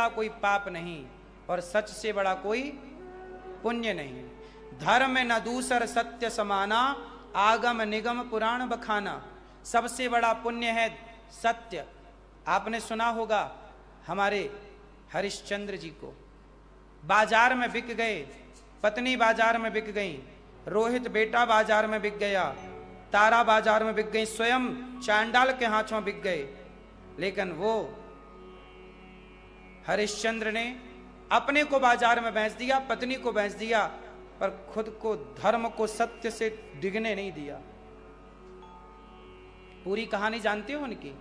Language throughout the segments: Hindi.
बड़ा कोई पाप नहीं और सच से बड़ा कोई पुण्य नहीं। धर्म न दूसर सत्य समाना, आगम निगम पुराण बखाना। सबसे बड़ा पुण्य है सत्य। आपने सुना होगा हमारे हरिश्चंद्र जी को, बाजार में बिक गए, पत्नी बाजार में बिक गई, रोहित बेटा बाजार में बिक गया, तारा बाजार में बिक गई, स्वयं चांडाल के हाथों बिक गए। लेकिन वो हरिश्चंद्र ने अपने को बाजार में बेच दिया, पत्नी को बेच दिया, पर खुद को, धर्म को सत्य से डिगने नहीं दिया। पूरी कहानी जानते हो उनकी?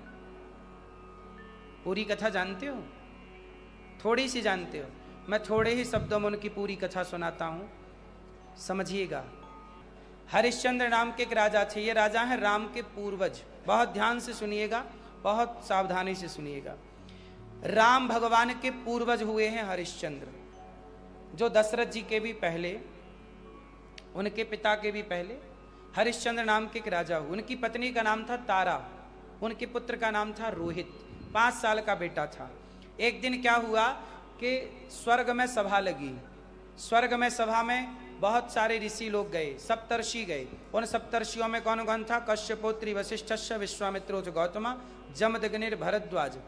पूरी कथा जानते हो? थोड़ी सी जानते हो? मैं थोड़े ही शब्दों में उनकी पूरी कथा सुनाता हूं, समझिएगा। हरिश्चंद्र नाम के एक राजा थे। ये राजा हैं राम के पूर्वज। बहुत ध्यान से सुनिएगा, बहुत सावधानी से सुनिएगा। राम भगवान के पूर्वज हुए हैं हरिश्चंद्र, जो दशरथ जी के भी पहले, उनके पिता के भी पहले हरिश्चंद्र नाम के एक राजा हुए। उनकी पत्नी का नाम था तारा, उनके पुत्र का नाम था रोहित। 5 साल का बेटा था। एक दिन क्या हुआ कि स्वर्ग में सभा लगी। स्वर्ग में सभा में बहुत सारे ऋषि लोग गए, सप्तर्षि गए। उन सप्तर्षियों में कौन कौन था? कश्यपोत्री वशिष्ठ विश्वामित्रोच गौतमा जमदग्निर भरद्वाज।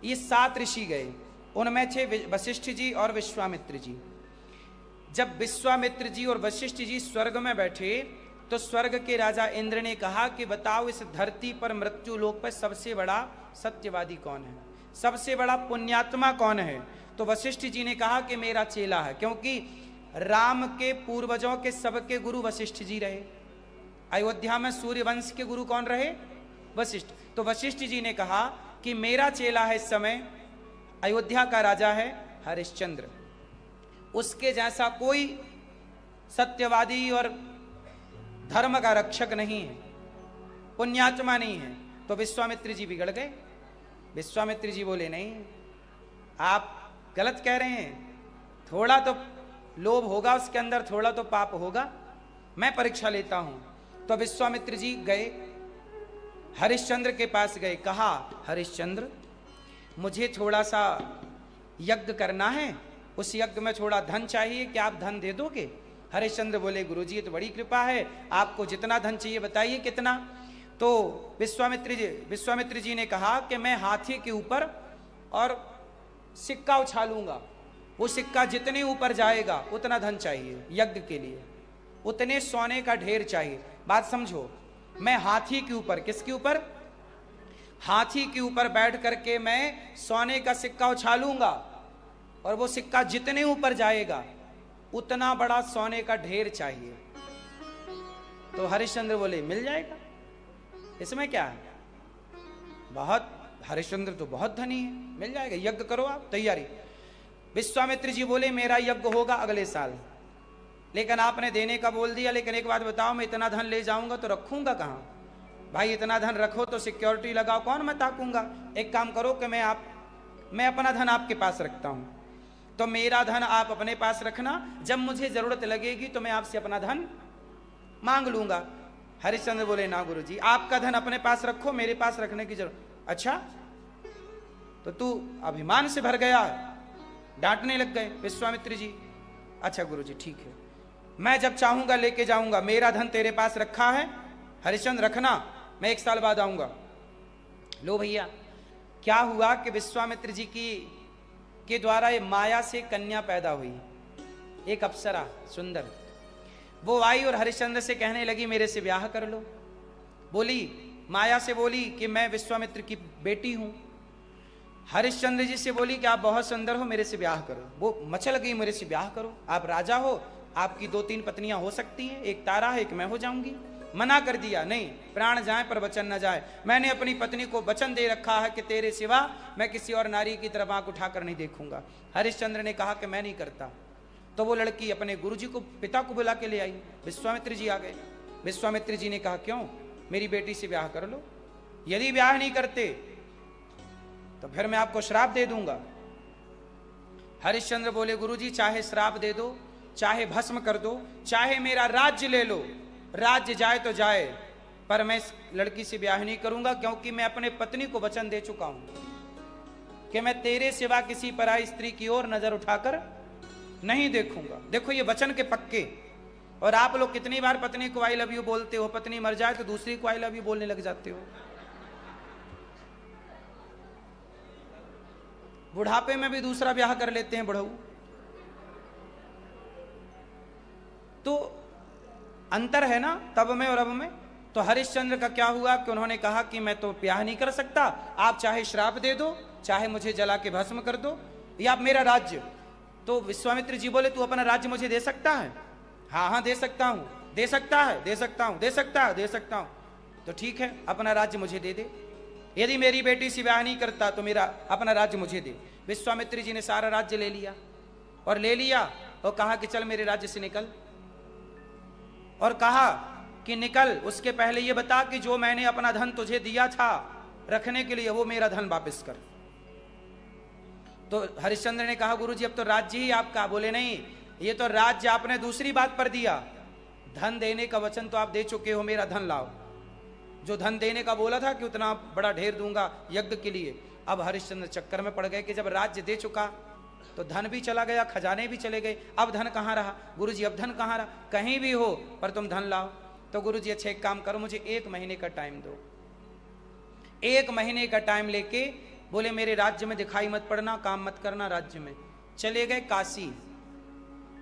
ये 7 ऋषि गए। उनमें थे वशिष्ठ जी और विश्वामित्र जी। जब विश्वामित्र जी और वशिष्ठ जी स्वर्ग में बैठे तो स्वर्ग के राजा इंद्र ने कहा कि बताओ इस धरती पर, मृत्यु लोक पर सबसे बड़ा सत्यवादी कौन है, सबसे बड़ा पुण्यात्मा कौन है? तो वशिष्ठ जी ने कहा कि मेरा चेला है, क्योंकि राम के पूर्वजों के सबके गुरु वशिष्ठ जी रहे। अयोध्या में सूर्य वंश के गुरु कौन रहे? वशिष्ठ। तो वशिष्ठ जी ने कहा कि मेरा चेला है इस समय, अयोध्या का राजा है हरिश्चंद्र, उसके जैसा कोई सत्यवादी और धर्म का रक्षक नहीं है, पुण्यात्मा नहीं है। तो विश्वामित्र जी बिगड़ गए। विश्वामित्र जी बोले नहीं, आप गलत कह रहे हैं, थोड़ा तो लोभ होगा उसके अंदर, थोड़ा तो पाप होगा, मैं परीक्षा लेता हूं। तो विश्वामित्र जी गए, हरिश्चंद्र के पास गए, कहा हरिश्चंद्र मुझे थोड़ा सा यज्ञ करना है, उस यज्ञ में थोड़ा धन चाहिए, क्या आप धन दे दोगे? हरिश्चंद्र बोले गुरुजी ये तो बड़ी कृपा है, आपको जितना धन चाहिए बताइए कितना। तो विश्वामित्र जी ने कहा कि मैं हाथी के ऊपर और सिक्का उछालूंगा, वो सिक्का जितने ऊपर जाएगा उतना धन चाहिए यज्ञ के लिए, उतने सोने का ढेर चाहिए। बात समझो, मैं हाथी के ऊपर, किसके ऊपर? हाथी के ऊपर बैठ करके मैं सोने का सिक्का उछालूंगा और वो सिक्का जितने ऊपर जाएगा उतना बड़ा सोने का ढेर चाहिए। तो हरिश्चंद्र बोले मिल जाएगा, इसमें क्या है, बहुत, हरिश्चंद्र तो बहुत धनी है, मिल जाएगा, यज्ञ करो आप, तैयारी। विश्वामित्र जी बोले मेरा यज्ञ होगा अगले साल, लेकिन आपने देने का बोल दिया, लेकिन एक बात बताओ, मैं इतना धन ले जाऊंगा तो रखूंगा कहां? भाई इतना धन रखो तो सिक्योरिटी लगाओ, कौन मैं ताकूंगा? एक काम करो कि मैं अपना धन आपके पास रखता हूं, तो मेरा धन आप अपने पास रखना, जब मुझे जरूरत लगेगी तो मैं आपसे अपना धन मांग लूंगा। हरिश्चंद्र बोले ना गुरुजी, आपका धन अपने पास रखो, मेरे पास रखने की जरूरत। अच्छा, तो तू अभिमान से भर गया, डांटने लग गए विश्वामित्र जी। अच्छा गुरुजी ठीक है, मैं जब चाहूंगा लेके जाऊंगा, मेरा धन तेरे पास रखा है हरिश्चंद्र, रखना, मैं 1 साल बाद आऊंगा। लो भैया, क्या हुआ कि विश्वामित्र जी के द्वारा ये माया से कन्या पैदा हुई, एक अप्सरा सुंदर। वो आई और हरिश्चंद्र से कहने लगी मेरे से ब्याह कर लो। बोली, माया से बोली कि मैं विश्वामित्र की बेटी हूं। हरिश्चंद्र जी से बोली कि आप बहुत सुंदर हो, मेरे से ब्याह करो। वो मचल गई, मेरे से ब्याह करो, आप राजा हो, आपकी 2-3 पत्नियां हो सकती हैं, एक तारा है, एक मैं हो जाऊंगी। मना कर दिया, नहीं, प्राण जाए पर वचन न जाए। मैंने अपनी पत्नी को वचन दे रखा है कि तेरे सिवा मैं किसी और नारी की तरफ आंख उठाकर नहीं देखूंगा। हरिश्चंद्र ने कहा कि मैं नहीं करता। तो वो लड़की अपने गुरुजी को, पिता को बुला के ले आई। विश्वामित्र जी आ गए। विश्वामित्र जी ने कहा क्यों, मेरी बेटी से ब्याह कर लो, यदि ब्याह नहीं करते तो फिर मैं आपको श्राप दे दूंगा। हरिश्चंद्र बोले गुरुजी चाहे श्राप दे दो, चाहे भस्म कर दो, चाहे मेरा राज्य ले लो, राज्य जाए तो जाए, पर मैं इस लड़की से ब्याह नहीं करूंगा, क्योंकि मैं अपने पत्नी को वचन दे चुका हूं। कि मैं तेरे सिवा किसी पराई स्त्री की ओर नजर उठाकर नहीं देखूंगा। देखो ये वचन के पक्के। और आप लोग कितनी बार पत्नी को आई लव यू बोलते हो, पत्नी मर जाए तो दूसरी को आई लव यू बोलने लग जाते हो। बुढ़ापे में भी दूसरा ब्याह कर लेते हैं बुढ़ऊ। तो अंतर है ना तब में और अब में। तो हरिश्चंद्र का क्या हुआ कि उन्होंने कहा कि मैं तो ब्याह नहीं कर सकता, आप चाहे श्राप दे दो, चाहे मुझे जला के भस्म कर दो, या आप मेरा राज्य। तो विश्वामित्र जी बोले तू अपना राज्य मुझे दे सकता है? हाँ हाँ दे सकता हूं। दे सकता है? दे सकता हूं। दे सकता है? दे सकता हूं। तो ठीक है, अपना राज्य मुझे दे दे। यदि मेरी बेटी से ब्याह नहीं करता तो मेरा अपना राज्य मुझे दे। विश्वामित्र जी ने सारा राज्य ले लिया और कहा कि चल मेरे राज्य से निकल। और कहा कि निकल, उसके पहले ये बता कि जो मैंने अपना धन तुझे दिया था रखने के लिए वो मेरा धन वापस कर। तो हरिश्चंद्र ने कहा गुरुजी अब तो राज्य ही आपका। बोले नहीं, ये तो राज्य आपने दूसरी बात पर दिया, धन देने का वचन तो आप दे चुके हो, मेरा धन लाओ। जो धन देने का बोला था कि उतना बड़ा ढेर दूंगा यज्ञ के लिए। अब हरिश्चंद्र चक्कर में पड़ गए कि जब राज्य दे चुका तो धन भी चला गया, खजाने भी चले गए, अब धन कहाँ रहा? गुरुजी अब धन कहाँ रहा? कहीं भी हो पर तुम धन लाओ। तो गुरुजी अच्छा एक काम करो, मुझे 1 महीने का टाइम दो। 1 महीने का टाइम लेके बोले मेरे राज्य में दिखाई मत पड़ना, काम मत करना राज्य में। चले गए काशी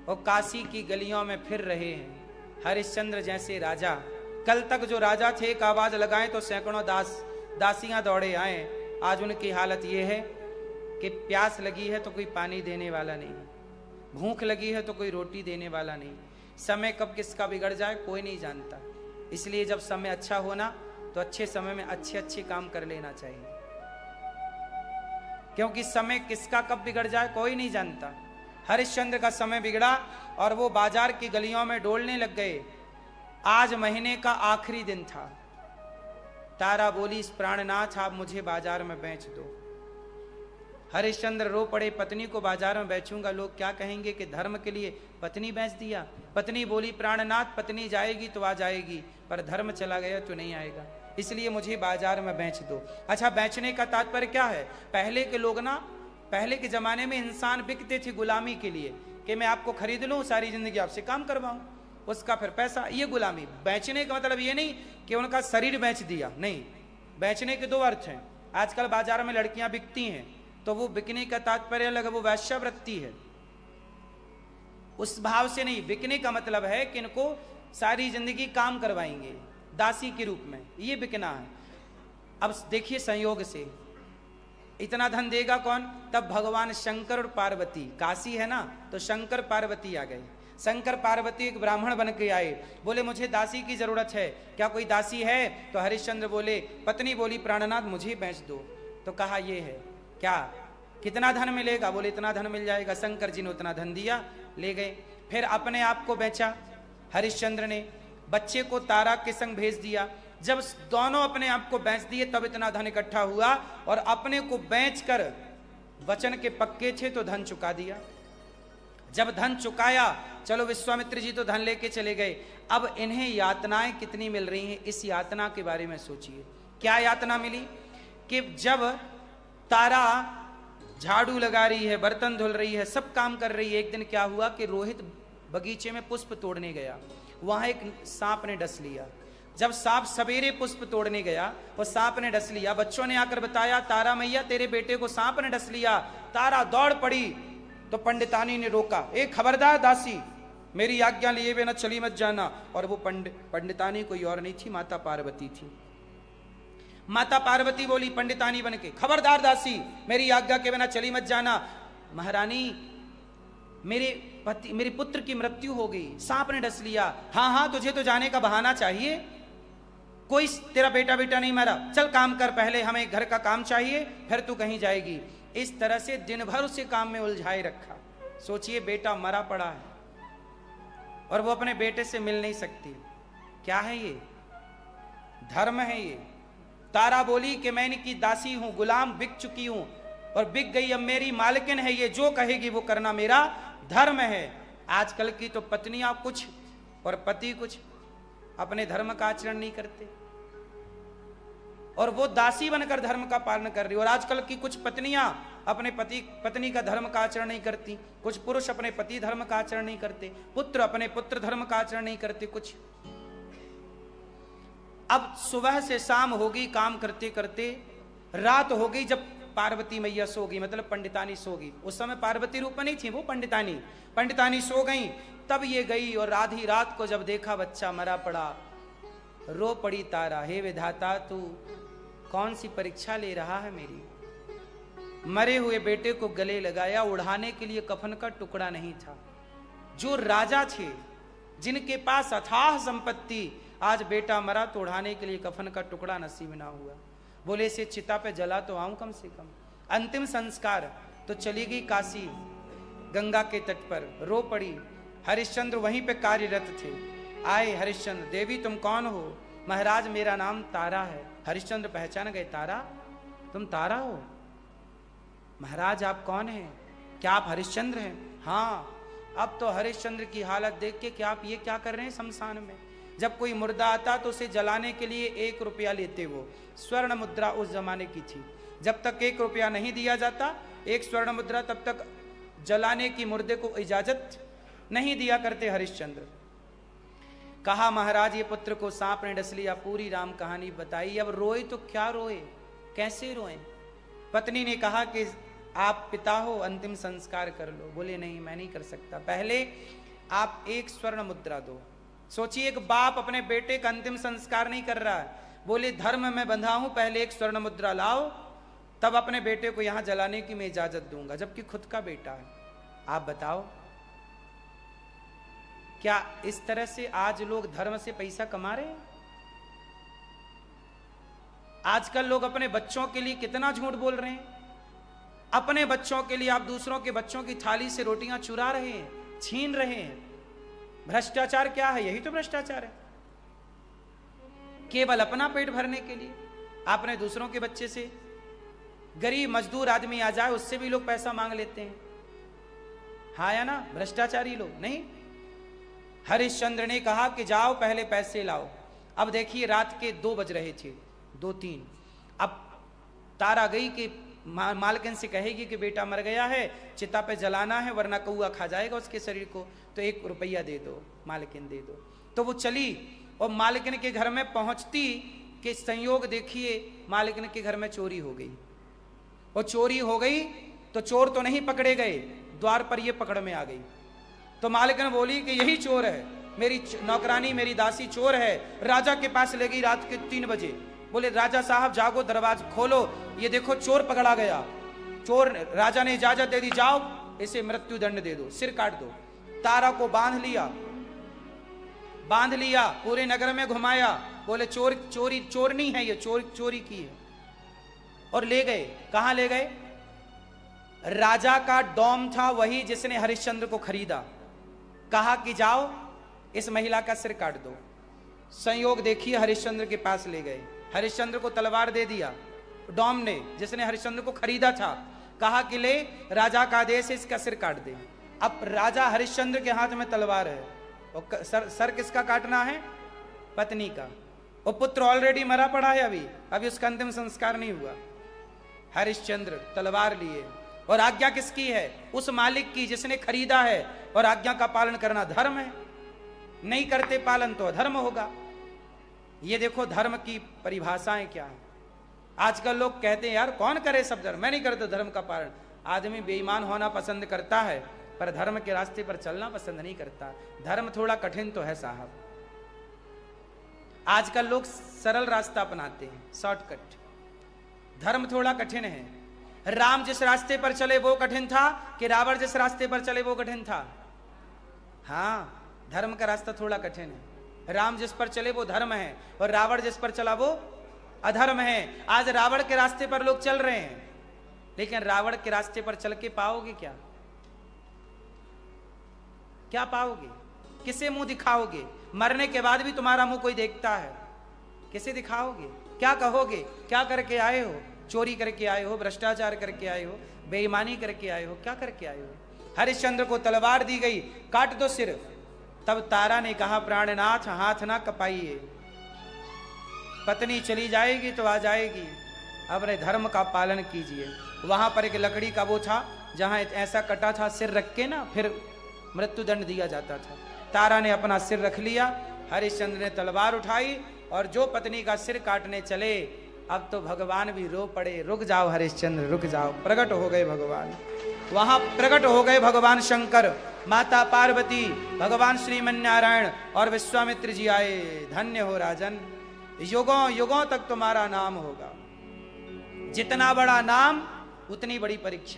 और काशी की गलियों में फिर रहे हैं हरिश्चंद्र जैसे राजा। कल तक जो राजा थे एक आवाज लगाए तो सैकड़ों दासियां दौड़े आए। आज उनकी हालत यह है कि प्यास लगी है तो कोई पानी देने वाला नहीं, भूख लगी है तो कोई रोटी देने वाला नहीं। समय कब किसका बिगड़ जाए कोई नहीं जानता। इसलिए जब समय अच्छा होना तो अच्छे समय में अच्छे अच्छे काम कर लेना चाहिए, क्योंकि समय किसका कब बिगड़ जाए कोई नहीं जानता। हरिश्चंद्र का समय बिगड़ा और वो बाजार की गलियों में डोलने लग गए। आज महीने का आखिरी दिन था। तारा बोली प्राणनाथ आप मुझे बाजार में बेच दो। हरिश्चंद्र रो पड़े, पत्नी को बाजार में बेचूंगा, लोग क्या कहेंगे कि धर्म के लिए पत्नी बेच दिया। पत्नी बोली प्राणनाथ पत्नी जाएगी तो आ जाएगी, पर धर्म चला गया तो नहीं आएगा, इसलिए मुझे बाजार में बेच दो। अच्छा, बेचने का तात्पर्य क्या है? पहले के लोग ना, पहले के जमाने में इंसान बिकते थे गुलामी के लिए कि मैं आपको खरीद लूं, सारी जिंदगी आपसे काम करवाऊं, उसका फिर पैसा, ये गुलामी। बेचने का मतलब ये नहीं कि उनका शरीर बेच दिया, नहीं। बेचने के 2 अर्थ हैं। आजकल बाजार में लड़कियां बिकती हैं तो वो बिकने का तात्पर्य अलग है, वो वैश्यावृत्ति है, उस भाव से नहीं। बिकने का मतलब है कि इनको सारी जिंदगी काम करवाएंगे दासी के रूप में, ये बिकना है। अब देखिए संयोग से इतना धन देगा कौन? तब भगवान शंकर और पार्वती, काशी है ना तो शंकर पार्वती आ गए। शंकर पार्वती एक ब्राह्मण बन के आए, बोले मुझे दासी की जरूरत है, क्या कोई दासी है? तो हरिश्चंद्र बोले, पत्नी बोली प्राणनाथ मुझे बेच दो। तो कहा ये है क्या, कितना धन मिलेगा? बोले इतना धन मिल जाएगा। शंकर जी ने उतना धन दिया, ले गए। फिर अपने आप को बेचा हरिश्चंद्र ने, बच्चे को तारा के संग भेज दिया। जब दोनों अपने आप को बेच दिए तब इतना धन इकट्ठा हुआ, और अपने को बेचकर वचन के पक्के थे तो धन चुका दिया। जब धन चुकाया, चलो विश्वामित्र जी तो धन लेके चले गए। अब इन्हें यातनाएं कितनी मिल रही हैं, इस यातना के बारे में सोचिए। क्या यातना मिली कि जब तारा झाड़ू लगा रही है, बर्तन धुल रही है, सब काम कर रही है, एक दिन क्या हुआ कि रोहित बगीचे में पुष्प तोड़ने गया, वहां एक सांप ने डस लिया। जब सांप सवेरे पुष्प तोड़ने गया, वो सांप ने डस लिया। बच्चों ने आकर बताया तारा मैया तेरे बेटे को सांप ने डस लिया। तारा दौड़ पड़ी तो पंडितानी ने रोका, ए खबरदार दासी, मेरी आज्ञा लिए बिना चली मत जाना। और वो पंडितानी कोई और नहीं थी, माता पार्वती थी। माता पार्वती बोली पंडितानी बन के, खबरदार दासी, मेरी आज्ञा के बिना चली मत जाना। महारानी मेरे पुत्र की मृत्यु हो गई, सांप ने डस लिया। हाँ हाँ तुझे तो जाने का बहाना चाहिए, कोई तेरा बेटा नहीं मरा, चल काम कर, पहले हमें घर का काम चाहिए फिर तू कहीं जाएगी। इस तरह से दिन भर उसे काम में उलझाए रखा। सोचिए बेटा मरा पड़ा है और वो अपने बेटे से मिल नहीं सकती। क्या है ये? धर्म है ये। तारा बोली कि मैं इनकी दासी हूं, गुलाम, बिक चुकी हूं और बिक गई, अब मेरी मालकिन है, ये जो कहेगी वो करना मेरा धर्म है। आजकल की तो पत्नियां कुछ और पति कुछ, अपने धर्म का आचरण नहीं करते। और वो दासी बनकर धर्म का पालन कर रही। और आजकल की कुछ पत्नियां अपने पत्नी का धर्म का आचरण नहीं करती, कुछ पुरुष अपने पति धर्म का आचरण नहीं करते, पुत्र अपने पुत्र धर्म का आचरण नहीं करते। कुछ अब सुबह से शाम होगी काम करते करते, रात हो गई जब पार्वती मैया सो गई, मतलब पंडितानी सो गई। उस समय पार्वती रूप में नहीं थी वो, पंडितानी सो गई। तब ये गई और आधी रात को जब देखा बच्चा मरा पड़ा, रो पड़ी तारा, हे विधाता तू कौन सी परीक्षा ले रहा है मेरी। मरे हुए बेटे को गले लगाया, उड़ाने के लिए कफन का टुकड़ा नहीं था। जो राजा थे जिनके पास अथाह संपत्ति, आज बेटा मरा तो उड़ाने के लिए कफन का टुकड़ा नसीब ना हुआ। बोले इसे चिता पे जला तो आऊं कम से कम। अंतिम संस्कार तो चली गई काशी, गंगा के तट पर रो पड़ी। हरिश्चंद्र वहीं पे कार्यरत थे। आए हरिश्चंद्र, देवी तुम कौन हो? महाराज मेरा नाम तारा है। हरिश्चंद्र पहचान गए, तारा, तुम तारा हो? महाराज आप कौन हैं? क्या आप हरिश्चंद्र हैं? हाँ। अब तो हरिश्चंद्र की हालत देख के, क्या आप ये क्या कर रहे हैं शमशान में? जब कोई मुर्दा आता तो उसे जलाने के लिए 1 रुपया लेते, वो स्वर्ण मुद्रा उस जमाने की थी। जब तक 1 रुपया नहीं दिया जाता, 1 स्वर्ण मुद्रा, तब तक जलाने की मुर्दे को इजाजत नहीं दिया करते हरिश्चंद्र। कहा महाराज ये पुत्र को सांप ने डस लिया, पूरी राम कहानी बताई। अब रोए तो क्या रोए, कैसे रोए? पत्नी ने कहा कि आप पिता हो, अंतिम संस्कार कर लो। बोले नहीं मैं नहीं कर सकता, पहले आप 1 स्वर्ण मुद्रा दो। सोचिए एक बाप अपने बेटे का अंतिम संस्कार नहीं कर रहा है, बोले धर्म में बंधा हूं, पहले 1 स्वर्ण मुद्रा लाओ, तब अपने बेटे को यहां जलाने की मैं इजाजत दूंगा, जबकि खुद का बेटा है। आप बताओ क्या इस तरह से आज लोग धर्म से पैसा कमा रहे हैं? आजकल लोग अपने बच्चों के लिए कितना झूठ बोल रहे हैं। अपने बच्चों के लिए आप दूसरों के बच्चों की थाली से रोटियां चुरा रहे हैं, छीन रहे हैं। भ्रष्टाचार क्या है? यही तो भ्रष्टाचार है। केवल अपना पेट भरने के लिए आपने दूसरों के बच्चे से, गरीब मजदूर आदमी आ जाए उससे भी लोग पैसा मांग लेते हैं। हाँ या ना? भ्रष्टाचारी लोग नहीं। हरिश्चंद्र ने कहा कि जाओ पहले पैसे लाओ। अब देखिए रात के 2 बज रहे थे, 2-3। अब तारा गई कि मालकिन से कहेगी कि बेटा मर गया है, चिता पे जलाना है वरना कौआ खा जाएगा उसके शरीर को, तो 1 रुपया दे दो, मालकिन दे दो। तो वो चली और मालकिन के घर में पहुंचती कि संयोग देखिए मालकिन के घर में चोरी हो गई। और चोरी हो गई तो चोर तो नहीं पकड़े गए, द्वार पर ये पकड़ में आ गई। तो मालकिन बोली कि यही चोर है, मेरी नौकरानी मेरी दासी चोर है। राजा के पास ले गई रात के 3 बजे। बोले राजा साहब जागो, दरवाजा खोलो, ये देखो चोर पकड़ा गया। चोर, राजा ने इजाजत दे दी, जाओ इसे मृत्यु दंड दे दो, सिर काट दो। तारा को बांध लिया, पूरे नगर में घुमाया। बोले चोर नहीं है ये, चोरी की है। और ले गए। कहां ले गए? राजा का डॉम था वही जिसने हरिश्चंद्र को खरीदा। कहा कि जाओ इस महिला का सिर काट दो। संयोग देखिए हरिश्चंद्र के पास ले गए, हरिश्चंद्र को तलवार दे दिया डॉम ने, जिसने हरिश्चंद्र को खरीदा था। कहा कि ले, राजा का आदेश है इसका सिर काट दे। अब राजा हरिश्चंद्र के हाथ में तलवार है और सर किसका काटना है? पत्नी का। और पुत्र ऑलरेडी मरा पड़ा है, अभी उसका अंतिम संस्कार नहीं हुआ। हरिश्चंद्र तलवार लिए, और आज्ञा किसकी है? उस मालिक की जिसने खरीदा है। और आज्ञा का पालन करना धर्म है, नहीं करते पालन तो अधर्म होगा। ये देखो धर्म की परिभाषाएं क्या है। आजकल लोग कहते हैं यार कौन करे सब धर्म, मैं नहीं करता धर्म का पालन। आदमी बेईमान होना पसंद करता है पर धर्म के रास्ते पर चलना पसंद नहीं करता। धर्म थोड़ा कठिन तो है साहब। आजकल लोग सरल रास्ता अपनाते हैं, शॉर्टकट। धर्म थोड़ा कठिन है। राम जिस रास्ते पर चले वो कठिन था कि रावण जिस रास्ते पर चले वो कठिन था? हाँ, धर्म का रास्ता थोड़ा कठिन है। राम जिस पर चले वो धर्म है और रावण जिस पर चला वो अधर्म है। आज रावण के रास्ते पर लोग चल रहे हैं, लेकिन रावण के रास्ते पर चल के पाओगे क्या? क्या पाओगे? किसे मुंह दिखाओगे? मरने के बाद भी तुम्हारा मुंह कोई देखता है, किसे दिखाओगे? क्या कहोगे? क्या करके आए हो? चोरी करके आए हो, भ्रष्टाचार करके आए हो, बेईमानी करके आए हो, क्या करके आए हो? हरिश्चंद्र को तलवार दी गई, काट दो सिर। तब तारा ने कहा प्राणनाथ हाथ ना कपाइए, पत्नी चली जाएगी तो आ जाएगी, अपने धर्म का पालन कीजिए। वहां पर एक लकड़ी का वो था जहां ऐसा कटा था, सिर रख के ना फिर मृत्युदंड दिया जाता था। तारा ने अपना सिर रख लिया, हरिश्चंद्र ने तलवार उठाई और जो पत्नी का सिर काटने चले, अब तो भगवान भी रो पड़े, रुक जाओ हरिश्चंद्र रुक जाओ। प्रकट हो गए भगवान, वहां प्रकट हो गए भगवान शंकर, माता पार्वती, भगवान श्रीमन्नारायण और विश्वामित्र जी आए। धन्य हो राजन, युगों युगों तक तुम्हारा नाम होगा। जितना बड़ा नाम उतनी बड़ी परीक्षा।